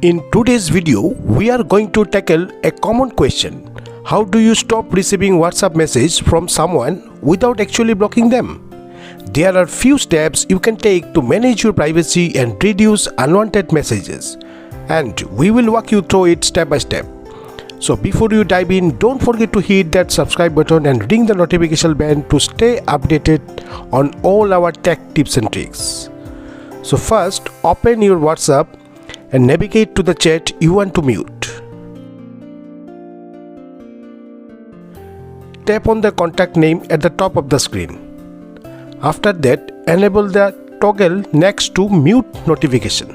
In today's video, we are going to tackle a common question. How do you stop receiving WhatsApp message from someone without actually blocking them? There are few steps you can take to manage your privacy and reduce unwanted messages. And we will walk you through it step by step. So before you dive in, don't forget to hit that subscribe button and ring the notification bell to stay updated on all our tech tips and tricks. So first, open your WhatsApp and navigate to the chat you want to mute. Tap on the contact name at the top of the screen. After that, enable the toggle next to mute notification.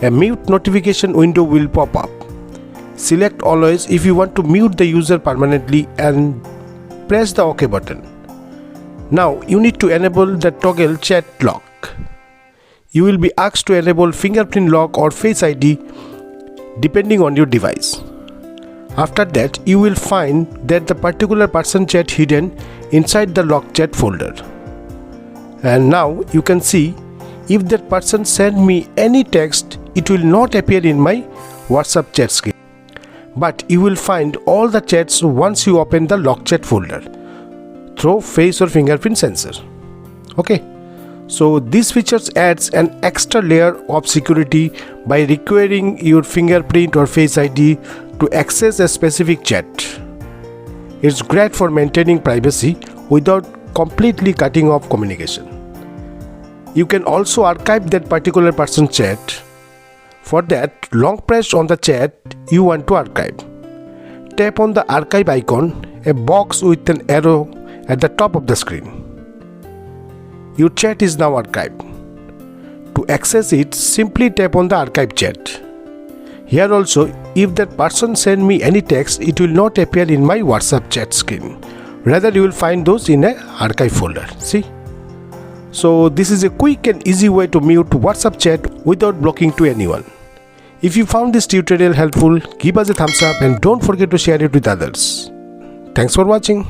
A mute notification window will pop up. Select always if you want to mute the user permanently and press the OK button. Now you need to enable the toggle chat lock. You will be asked to enable fingerprint lock or Face ID depending on your device. After that, you will find that the particular person chat hidden inside the lock chat folder. And now you can see if that person sent me any text, it will not appear in my WhatsApp chat screen. But you will find all the chats once you open the lock chat folder through face or fingerprint sensor. Okay. So this feature adds an extra layer of security by requiring your fingerprint or Face ID to access a specific chat. It's great for maintaining privacy without completely cutting off communication. You can also archive that particular person's chat. For that, long press on the chat you want to archive. Tap on the archive icon, a box with an arrow at the top of the screen. Your chat is now archived. To access it, simply tap on the archive chat. Here also, if that person sent me any text, it will not appear in my WhatsApp chat screen. Rather, you will find those in an archive folder. See? So this is a quick and easy way to mute WhatsApp chat without blocking to anyone. If you found this tutorial helpful, give us a thumbs up and don't forget to share it with others. Thanks for watching.